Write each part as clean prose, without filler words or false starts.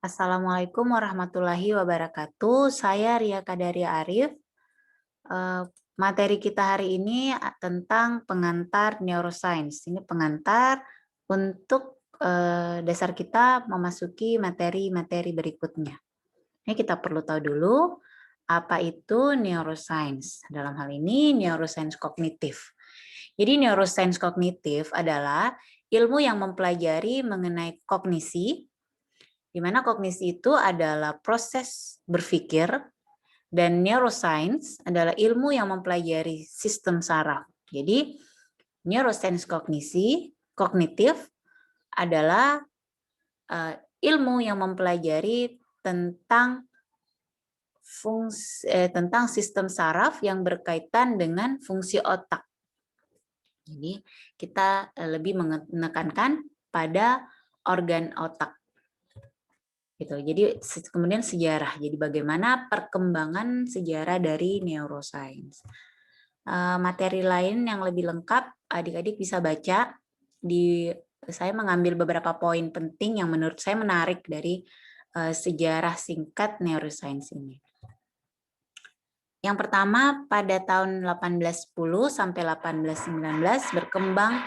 Assalamualaikum warahmatullahi wabarakatuh. Saya Ria Kadaria Arif. Materi kita hari ini tentang pengantar neuroscience. Ini pengantar untuk dasar kita memasuki materi-materi berikutnya. Ini kita perlu tahu dulu apa itu neuroscience. Dalam hal ini neuroscience kognitif. Jadi neuroscience kognitif adalah ilmu yang mempelajari mengenai kognisi, di mana kognisi itu adalah proses berpikir, dan neuroscience adalah ilmu yang mempelajari sistem saraf. Jadi, neuroscience kognitif adalah ilmu yang mempelajari tentang tentang sistem saraf yang berkaitan dengan fungsi otak. Jadi, kita lebih menekankan pada organ otak. Gitu. Jadi kemudian sejarah. Jadi bagaimana perkembangan sejarah dari neuroscience. Materi lain yang lebih lengkap adik-adik bisa baca saya mengambil beberapa poin penting yang menurut saya menarik dari sejarah singkat neuroscience ini. Yang pertama, pada tahun 1810 sampai 1819 berkembang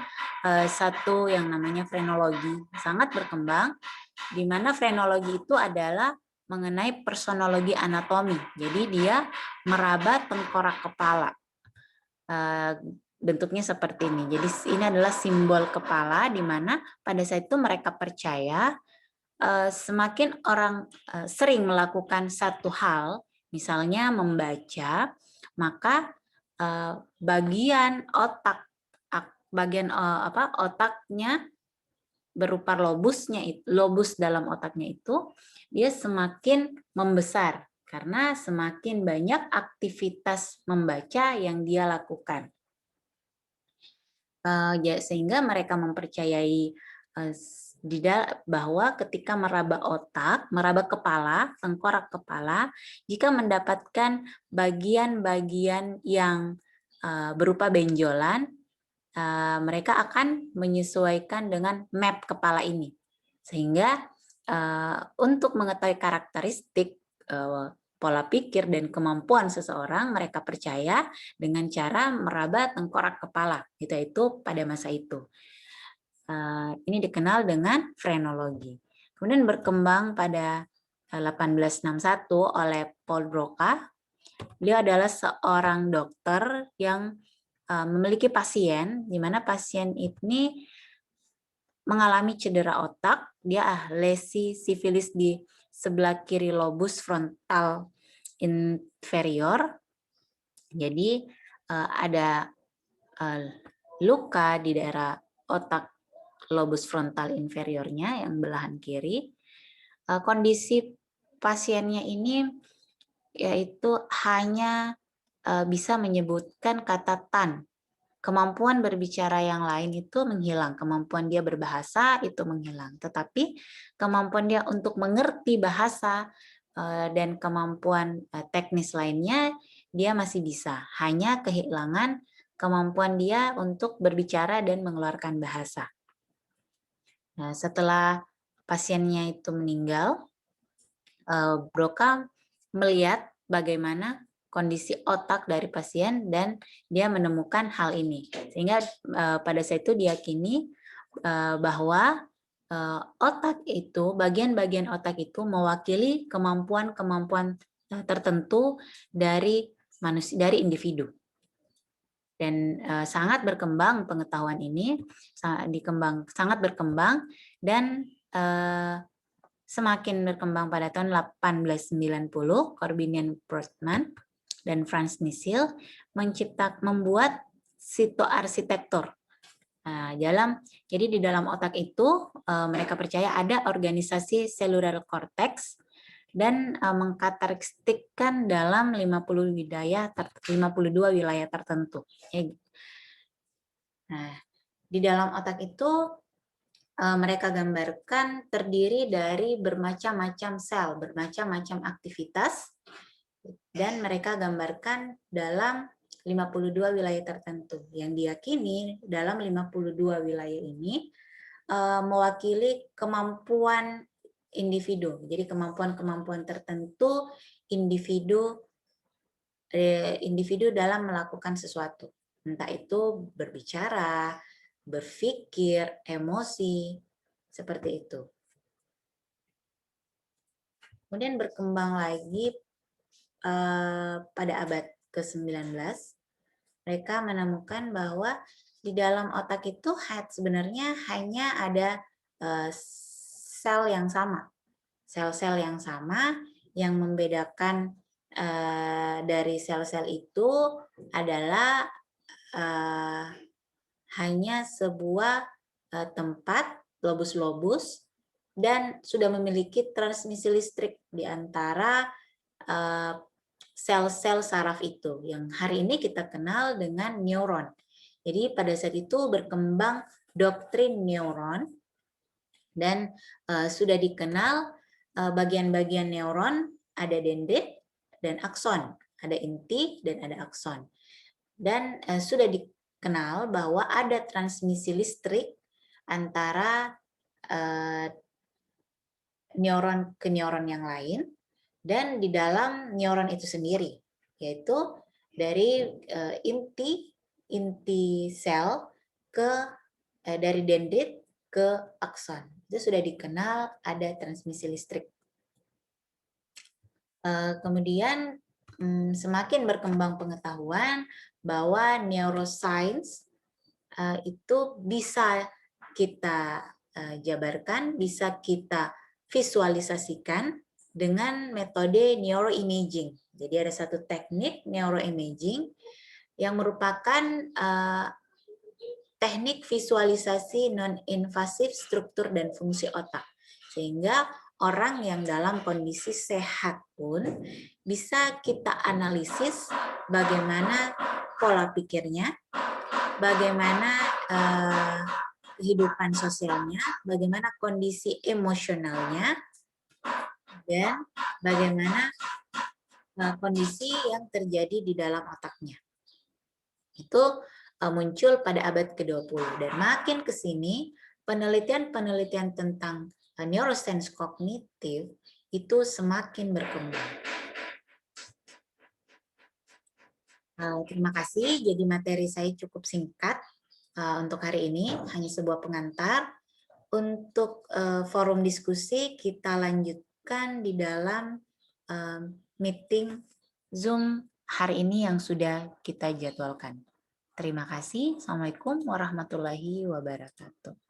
satu yang namanya frenologi. Sangat berkembang, di mana frenologi itu adalah mengenai personologi anatomi. Jadi dia meraba tengkorak kepala. Bentuknya seperti ini. Jadi ini adalah simbol kepala, di mana pada saat itu mereka percaya semakin orang sering melakukan satu hal, misalnya membaca, maka bagian otaknya berupa lobus dalam otaknya itu dia semakin membesar karena semakin banyak aktivitas membaca yang dia lakukan. Sehingga mereka mempercayai bahwa ketika meraba kepala, tengkorak kepala, jika mendapatkan bagian-bagian yang berupa benjolan, mereka akan menyesuaikan dengan map kepala ini. Sehingga untuk mengetahui karakteristik pola pikir dan kemampuan seseorang, mereka percaya dengan cara meraba tengkorak kepala, itu pada masa itu. Ini dikenal dengan frenologi. Kemudian berkembang pada 1861 oleh Paul Broca. Beliau adalah seorang dokter yang memiliki pasien, di mana pasien ini mengalami cedera otak, dia lesi sifilis di sebelah kiri lobus frontal inferior. Jadi ada luka di daerah otak lobus frontal inferiornya yang belahan kiri. Kondisi pasiennya ini yaitu hanya bisa menyebutkan kata tan. Kemampuan berbicara yang lain itu menghilang, kemampuan dia berbahasa itu menghilang. Tetapi kemampuan dia untuk mengerti bahasa dan kemampuan teknis lainnya dia masih bisa. Hanya kehilangan kemampuan dia untuk berbicara dan mengeluarkan bahasa. Nah, setelah pasiennya itu meninggal, Broca melihat bagaimana kondisi otak dari pasien dan dia menemukan hal ini. Sehingga pada saat itu diyakini bahwa otak itu, bagian-bagian otak itu mewakili kemampuan-kemampuan tertentu dari manusia, dari individu. Dan sangat berkembang pengetahuan ini, sangat berkembang dan semakin berkembang pada tahun 1890, Corbinian Portman dan Franz Nishil membuat sitoarsitektur. Jadi di dalam otak itu mereka percaya ada organisasi seluler cortex dan mengkarakteristikkan dalam 52 wilayah tertentu. Nah, di dalam otak itu mereka gambarkan terdiri dari bermacam-macam sel, bermacam-macam aktivitas, dan mereka gambarkan dalam 52 wilayah tertentu. Yang diyakini dalam 52 wilayah ini mewakili kemampuan individu. Jadi kemampuan-kemampuan tertentu individu dalam melakukan sesuatu. Entah itu berbicara, berpikir, emosi, seperti itu. Kemudian berkembang lagi pada abad ke-19, mereka menemukan bahwa di dalam otak itu sebenarnya hanya ada sel yang sama. Sel-sel yang sama yang membedakan dari sel-sel itu adalah hanya sebuah tempat, lobus-lobus, dan sudah memiliki transmisi listrik di antara sel-sel saraf itu, yang hari ini kita kenal dengan neuron. Jadi pada saat itu berkembang doktrin neuron, dan sudah dikenal bagian-bagian neuron, ada dendrit dan akson, ada inti dan ada akson. Dan sudah dikenal bahwa ada transmisi listrik antara neuron ke neuron yang lain dan di dalam neuron itu sendiri, yaitu dari inti sel dari dendrit ke akson. Itu sudah dikenal ada transmisi listrik. Kemudian semakin berkembang pengetahuan bahwa neuroscience itu bisa kita jabarkan, bisa kita visualisasikan dengan metode neuroimaging. Jadi ada satu teknik neuroimaging yang merupakan teknik visualisasi non-invasif struktur dan fungsi otak. Sehingga orang yang dalam kondisi sehat pun bisa kita analisis bagaimana pola pikirnya, bagaimana kehidupan sosialnya, bagaimana kondisi emosionalnya, dan bagaimana kondisi yang terjadi di dalam otaknya. Itu muncul pada abad ke-20. Dan makin ke sini, penelitian-penelitian tentang neuroscience kognitif itu semakin berkembang. Terima kasih. Jadi materi saya cukup singkat untuk hari ini, hanya sebuah pengantar. Untuk forum diskusi kita lanjutkan di dalam meeting Zoom hari ini yang sudah kita jadwalkan. Terima kasih. Assalamualaikum warahmatullahi wabarakatuh.